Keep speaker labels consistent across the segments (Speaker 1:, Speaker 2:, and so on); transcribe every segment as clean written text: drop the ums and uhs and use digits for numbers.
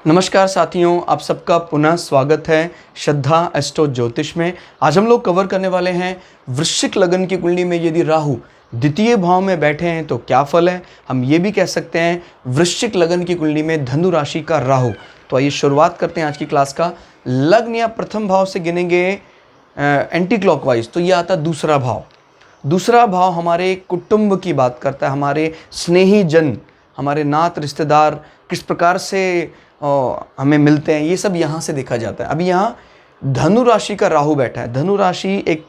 Speaker 1: नमस्कार साथियों, आप सबका पुनः स्वागत है श्रद्धा एस्ट्रो ज्योतिष में। आज हम लोग कवर करने वाले हैं वृश्चिक लगन की कुंडली में यदि राहु द्वितीय भाव में बैठे हैं तो क्या फल है। हम ये भी कह सकते हैं वृश्चिक लगन की कुंडली में धनु राशि का राहु। तो आइए शुरुआत करते हैं आज की क्लास का। लग्न या प्रथम भाव से गिनेंगे एंटी क्लॉकवाइज तो ये आता है दूसरा भाव। दूसरा भाव हमारे कुटुंब की बात करता है, हमारे स्नेही जन, हमारे नात रिश्तेदार किस प्रकार से हमें मिलते हैं, ये सब यहाँ से देखा जाता है। अभी यहाँ धनु राशि का राहु बैठा है। धनु राशि एक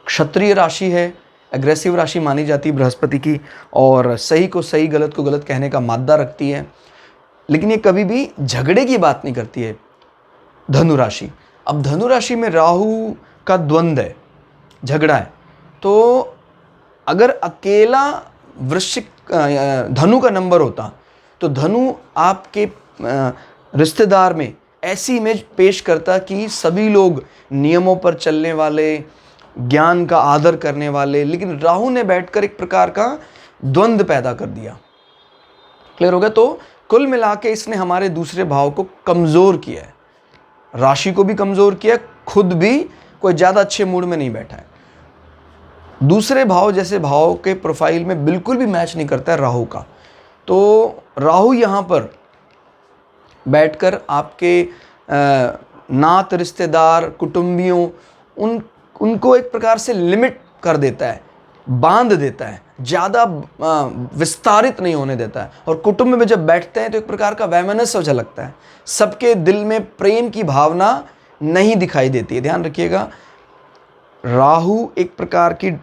Speaker 1: क्षत्रिय राशि है, एग्रेसिव राशि मानी जाती है बृहस्पति की, और सही को सही गलत को गलत कहने का मादा रखती है, लेकिन ये कभी भी झगड़े की बात नहीं करती है धनु राशि। अब धनु राशि में राहु का द्वंद्व है, झगड़ा है, तो अगर अकेला वृश्चिक धनु का नंबर होता तो धनु आपके रिश्तेदार में ऐसी इमेज पेश करता कि सभी लोग नियमों पर चलने वाले, ज्ञान का आदर करने वाले, लेकिन राहु ने बैठकर एक प्रकार का द्वंद्व पैदा कर दिया। क्लियर हो गया? तो कुल मिला के इसने हमारे दूसरे भाव को कमज़ोर किया है, राशि को भी कमज़ोर किया, खुद भी कोई ज़्यादा अच्छे मूड में नहीं बैठा है। दूसरे भाव जैसे भाव के प्रोफाइल में बिल्कुल भी मैच नहीं करता है राहु का। तो राहु यहाँ पर बैठकर आपके नात रिश्तेदार, कुटुंबियों, उनको एक प्रकार से लिमिट कर देता है, बांध देता है, ज़्यादा विस्तारित नहीं होने देता है। और कुटुंब में जब बैठते हैं तो एक प्रकार का वैमनस्य झलकता है, सबके दिल में प्रेम की भावना नहीं दिखाई देती है। ध्यान रखिएगा, राहु एक प्रकार की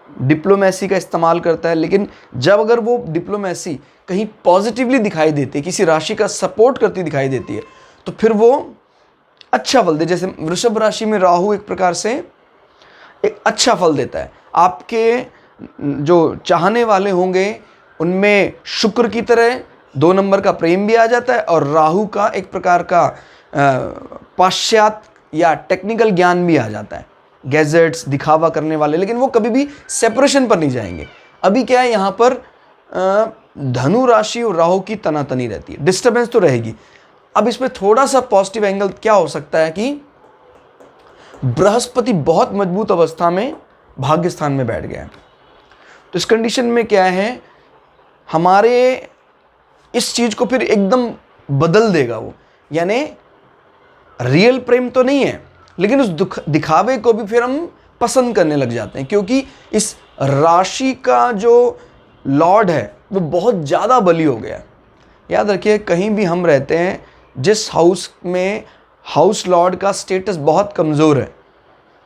Speaker 1: डिप्लोमेसी का इस्तेमाल करता है, लेकिन जब अगर वो डिप्लोमेसी कहीं पॉजिटिवली दिखाई देती है, किसी राशि का सपोर्ट करती दिखाई देती है, तो फिर वो अच्छा फल दे। जैसे वृषभ राशि में राहु एक प्रकार से एक अच्छा फल देता है। आपके जो चाहने वाले होंगे उनमें शुक्र की तरह 2 नंबर का प्रेम भी आ जाता है, और राहु का एक प्रकार का पाश्चात्य या टेक्निकल ज्ञान भी आ जाता है, गैजेट्स, दिखावा करने वाले, लेकिन वो कभी भी सेपरेशन पर नहीं जाएंगे। अभी क्या है, यहाँ पर धनु राशि और राहु की तनातनी रहती है, डिस्टर्बेंस तो रहेगी। अब इसमें थोड़ा सा पॉजिटिव एंगल क्या हो सकता है कि बृहस्पति बहुत मजबूत अवस्था में भाग्य स्थान में बैठ गया है। तो इस कंडीशन में क्या है, हमारे इस चीज को फिर एकदम बदल देगा वो, यानी रियल प्रेम तो नहीं है, लेकिन उस दिखावे को भी फिर हम पसंद करने लग जाते हैं, क्योंकि इस राशि का जो लॉर्ड है वो बहुत ज़्यादा बली हो गया है। याद रखिए, कहीं भी हम रहते हैं, जिस हाउस में हाउस लॉर्ड का स्टेटस बहुत कमज़ोर है,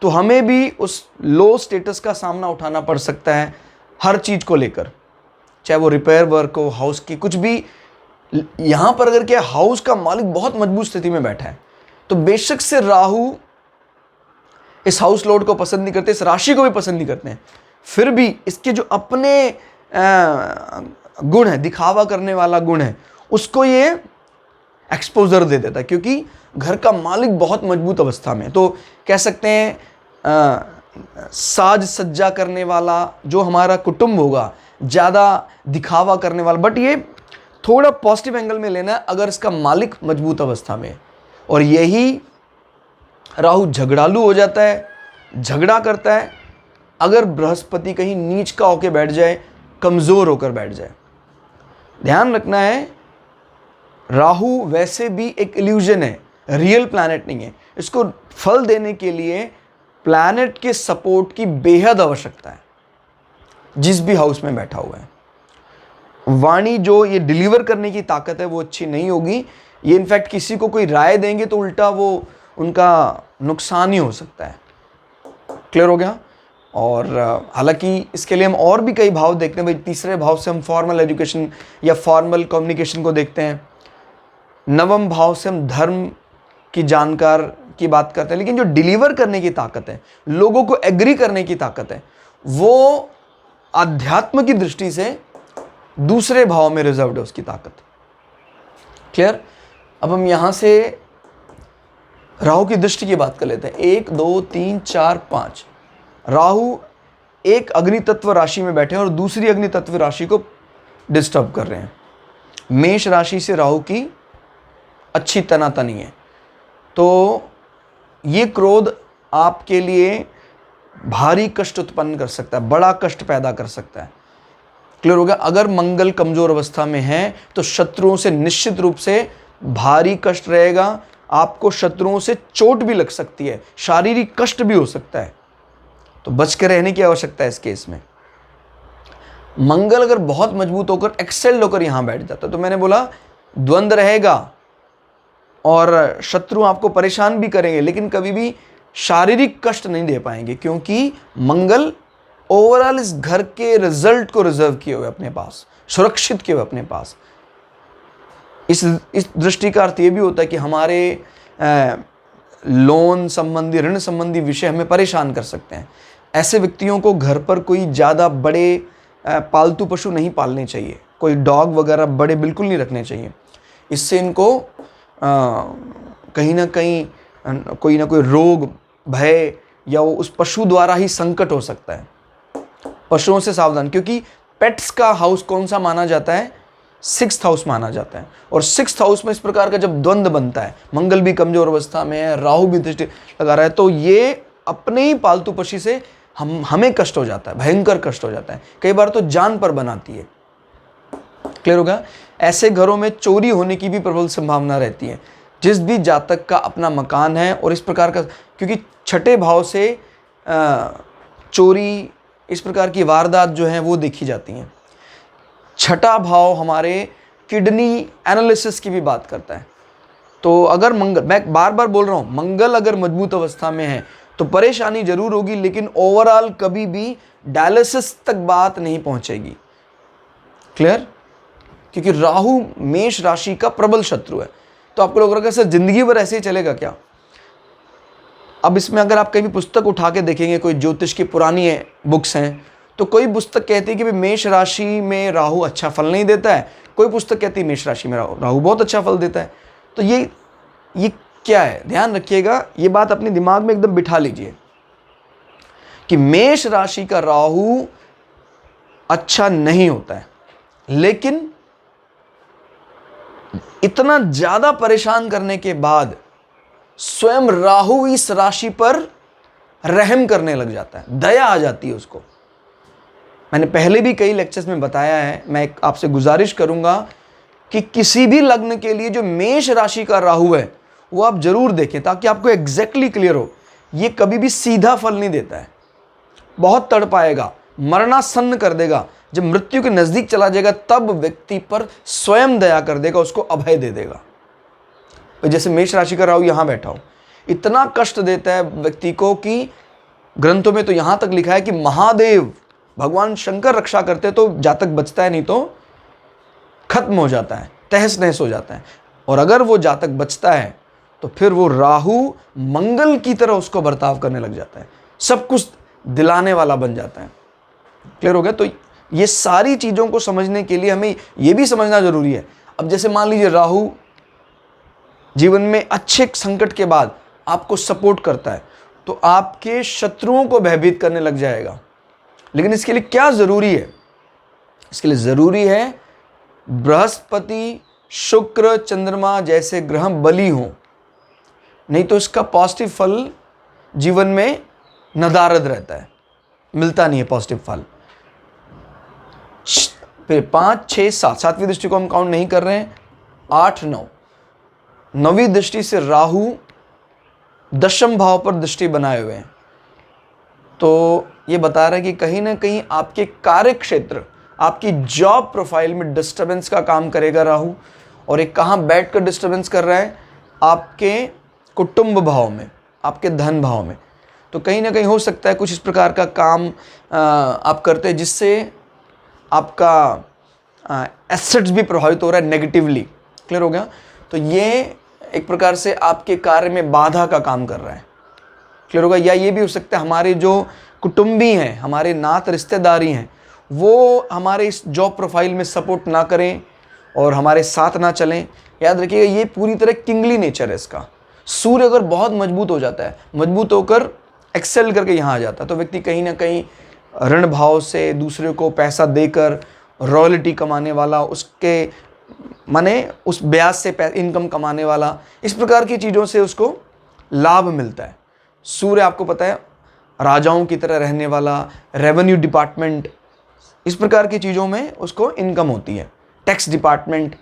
Speaker 1: तो हमें भी उस लो स्टेटस का सामना उठाना पड़ सकता है हर चीज़ को लेकर, चाहे वो रिपेयर वर्क हो, हाउस की कुछ भी। यहाँ पर अगर क्या, हाउस का मालिक बहुत मजबूत स्थिति में बैठा है, तो बेशक से राहु इस हाउस लॉर्ड को पसंद नहीं करते, इस राशि को भी पसंद नहीं करते हैं, फिर भी इसके जो अपने गुण है, दिखावा करने वाला गुण है, उसको ये एक्सपोजर दे देता है, क्योंकि घर का मालिक बहुत मजबूत अवस्था में। तो कह सकते हैं साज सज्जा करने वाला जो हमारा कुटुंब होगा, ज़्यादा दिखावा करने वाला, बट ये थोड़ा पॉजिटिव एंगल में लेना है अगर इसका मालिक मजबूत अवस्था में। और यही राहु झगड़ालू हो जाता है, झगड़ा करता है अगर बृहस्पति कहीं नीच का होकर बैठ जाए, कमज़ोर होकर बैठ जाए। ध्यान रखना है, राहु वैसे भी एक इल्यूजन है, रियल प्लैनेट नहीं है। इसको फल देने के लिए प्लैनेट के सपोर्ट की बेहद आवश्यकता है, जिस भी हाउस में बैठा हुआ है। वाणी जो ये डिलीवर करने की ताकत है वो अच्छी नहीं होगी। ये इनफैक्ट किसी को कोई राय देंगे तो उल्टा वो उनका नुकसान ही हो सकता है। क्लियर हो गया? और हालांकि इसके लिए हम और भी कई भाव देखते हैं। भाई, तीसरे भाव से हम फॉर्मल एजुकेशन या फॉर्मल कम्युनिकेशन को देखते हैं, नवम भाव से हम धर्म की जानकार की बात करते हैं, लेकिन जो डिलीवर करने की ताकत है, लोगों को एग्री करने की ताकत है, वो अध्यात्म की दृष्टि से दूसरे भाव में रिजर्व्ड है उसकी ताकत। क्लियर? अब हम यहां से राहु की दृष्टि की बात कर लेते हैं। 1 2 3 4 5 राहु एक अग्नि तत्व राशि में बैठे हैं और दूसरी अग्नि तत्व राशि को डिस्टर्ब कर रहे हैं। मेष राशि से राहु की अच्छी तनातनी है, तो ये क्रोध आपके लिए भारी कष्ट उत्पन्न कर सकता है, बड़ा कष्ट पैदा कर सकता है। क्लियर हो गया? अगर मंगल कमजोर अवस्था में है तो शत्रुओं से निश्चित रूप से भारी कष्ट रहेगा, आपको शत्रुओं से चोट भी लग सकती है, शारीरिक कष्ट भी हो सकता है, तो बच के रहने की आवश्यकता है इस केस में। मंगल अगर बहुत मजबूत होकर एक्सेल्ड होकर यहां बैठ जाता है तो मैंने बोला द्वंद्व रहेगा और शत्रु आपको परेशान भी करेंगे, लेकिन कभी भी शारीरिक कष्ट नहीं दे पाएंगे, क्योंकि मंगल ओवरऑल इस घर के रिजल्ट को रिजर्व किए हुए अपने पास, सुरक्षित किए हुए अपने पास। इस दृष्टि का अर्थ ये भी होता है कि हमारे लोन संबंधी, ऋण संबंधी विषय हमें परेशान कर सकते हैं। ऐसे व्यक्तियों को घर पर कोई ज़्यादा बड़े पालतू पशु नहीं पालने चाहिए, कोई डॉग वगैरह बड़े बिल्कुल नहीं रखने चाहिए। इससे इनको कहीं ना कहीं कोई ना कोई रोग, भय या वो उस पशु द्वारा ही संकट हो सकता है। पशुओं से सावधान, क्योंकि पेट्स का हाउस कौन सा माना जाता है? 6th हाउस माना जाता है, और 6th हाउस में इस प्रकार का जब द्वंद्व बनता है, मंगल भी कमजोर अवस्था में है, राहु भी दृष्टि लगा रहा है, तो ये अपने ही पालतू पक्षी से हमें कष्ट हो जाता है, भयंकर कष्ट हो जाता है, कई बार तो जान पर बनाती है। क्लियर होगा? ऐसे घरों में चोरी होने की भी प्रबल संभावना रहती है। जिस भी जातक का अपना मकान है और इस प्रकार का, क्योंकि छठे भाव से चोरी, इस प्रकार की वारदात जो है वो देखी जाती हैं। छठा भाव हमारे किडनी एनालिसिस की भी बात करता है। तो अगर मंगल, मैं बार बार बोल रहा हूँ, मंगल अगर मजबूत अवस्था में है तो परेशानी जरूर होगी, लेकिन ओवरऑल कभी भी डायलिसिस तक बात नहीं पहुंचेगी। क्लियर? क्योंकि राहु मेष राशि का प्रबल शत्रु है। तो आपको लग रहा है सर जिंदगी भर ऐसे ही चलेगा क्या? अब इसमें अगर आप कहीं पुस्तक उठा के देखेंगे, कोई ज्योतिष की पुरानी बुक्स हैं, तो कोई पुस्तक कहती है कि मेष राशि में राहु अच्छा फल नहीं देता है, कोई पुस्तक कहती है मेष राशि में राहु बहुत अच्छा फल देता है। तो ये क्या है? ध्यान रखिएगा, ये बात अपने दिमाग में एकदम बिठा लीजिए कि मेष राशि का राहु अच्छा नहीं होता है, लेकिन इतना ज्यादा परेशान करने के बाद स्वयं राहु इस राशि पर रहम करने लग जाता है, दया आ जाती है उसको। मैंने पहले भी कई लेक्चर्स में बताया है, मैं आपसे गुजारिश करूंगा कि किसी भी लग्न के लिए जो मेष राशि का राहु है वो आप जरूर देखें, ताकि आपको एग्जैक्टली क्लियर हो। ये कभी भी सीधा फल नहीं देता है, बहुत तड़पाएगा, मरणासन्न कर देगा। जब मृत्यु के नजदीक चला जाएगा तब व्यक्ति पर स्वयं दया कर देगा, उसको अभय दे देगा। जैसे मेष राशि का राहु यहां बैठा हो, इतना कष्ट देता है व्यक्ति को कि ग्रंथों में तो यहां तक लिखा है कि महादेव भगवान शंकर रक्षा करते तो जातक बचता है, नहीं तो खत्म हो जाता है, तहस नहस हो जाता है। और अगर वो जातक बचता है तो फिर वो राहु मंगल की तरह उसको बर्ताव करने लग जाता है, सब कुछ दिलाने वाला बन जाता है। क्लियर हो गया? तो ये सारी चीजों को समझने के लिए हमें ये भी समझना जरूरी है। अब जैसे मान लीजिए राहु जीवन में अच्छे संकट के बाद आपको सपोर्ट करता है, तो आपके शत्रुओं को भयभीत करने लग जाएगा। लेकिन इसके लिए क्या जरूरी है? इसके लिए जरूरी है बृहस्पति, शुक्र, चंद्रमा जैसे ग्रह बली हों, नहीं तो इसका पॉजिटिव फल जीवन में नदारद रहता है, मिलता नहीं है पॉजिटिव फल। फिर 5, 6, 7, 7वीं दृष्टि को हम काउंट नहीं कर रहे हैं, 8, 9, 9वीं दृष्टि से राहु 10म भाव पर दृष्टि बनाए हुए हैं। तो ये बता रहा है कि कहीं ना कहीं आपके कार्य क्षेत्र, आपकी जॉब प्रोफाइल में डिस्टर्बेंस का काम करेगा राहु। और एक कहाँ बैठ कर डिस्टर्बेंस कर रहा है? आपके कुटुंब भाव में, आपके धन भाव में। तो कहीं ना कहीं हो सकता है कुछ इस प्रकार का काम आप करते हैं जिससे आपका एसेट्स भी प्रभावित हो रहा है नेगेटिवली। क्लियर हो गया? तो ये एक प्रकार से आपके कार्य में बाधा का काम कर रहा है। क्लियर होगा? या ये भी हो सकता है हमारे जो कुटुंबी हैं, हमारे नात रिश्तेदारी हैं, वो हमारे इस जॉब प्रोफाइल में सपोर्ट ना करें और हमारे साथ ना चलें। याद रखिएगा ये पूरी तरह किंगली नेचर है इसका। सूर्य अगर बहुत मजबूत हो जाता है, मजबूत होकर एक्सेल करके यहाँ आ जाता है, तो व्यक्ति कहीं ना कहीं ऋण भाव से दूसरे को पैसा देकर रॉयल्टी कमाने वाला, उसके माने उस ब्याज से इनकम कमाने वाला, इस प्रकार की चीज़ों से उसको लाभ मिलता है। सूर्य आपको पता है राजाओं की तरह रहने वाला, रेवेन्यू डिपार्टमेंट, इस प्रकार की चीज़ों में उसको इनकम होती है, टैक्स डिपार्टमेंट।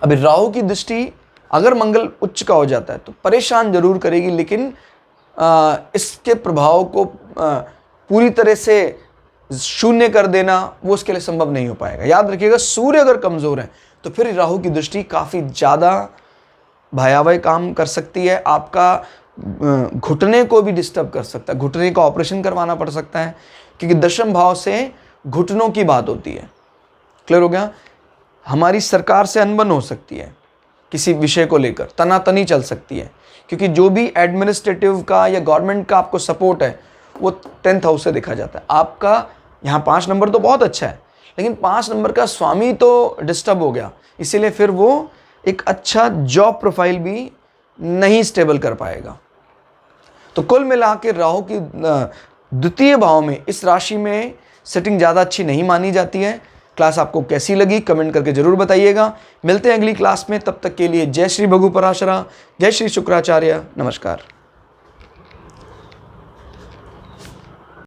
Speaker 1: अभी राहु की दृष्टि अगर मंगल उच्च का हो जाता है तो परेशान जरूर करेगी, लेकिन इसके प्रभाव को पूरी तरह से शून्य कर देना वो उसके लिए संभव नहीं हो पाएगा। याद रखिएगा, सूर्य अगर कमज़ोर है तो फिर राहु की दृष्टि काफ़ी ज़्यादा भयावह काम कर सकती है। आपका घुटने को भी डिस्टर्ब कर सकता है, घुटने का ऑपरेशन करवाना पड़ सकता है, क्योंकि दशम भाव से घुटनों की बात होती है। क्लियर हो गया? हमारी सरकार से अनबन हो सकती है, किसी विषय को लेकर तनातनी चल सकती है, क्योंकि जो भी एडमिनिस्ट्रेटिव का या गवर्नमेंट का आपको सपोर्ट है वो 10th हाउस से देखा जाता है। आपका यहाँ 5 नंबर तो बहुत अच्छा है, लेकिन 5 नंबर का स्वामी तो डिस्टर्ब हो गया, इसीलिए फिर वो एक अच्छा जॉब प्रोफाइल भी नहीं स्टेबल कर पाएगा। तो कुल मिला के राहु की द्वितीय भाव में इस राशि में सेटिंग ज़्यादा अच्छी नहीं मानी जाती है। क्लास आपको कैसी लगी कमेंट करके जरूर बताइएगा। मिलते हैं अगली क्लास में, तब तक के लिए जय श्री भगु पराशरा, जय श्री शुक्राचार्य, नमस्कार।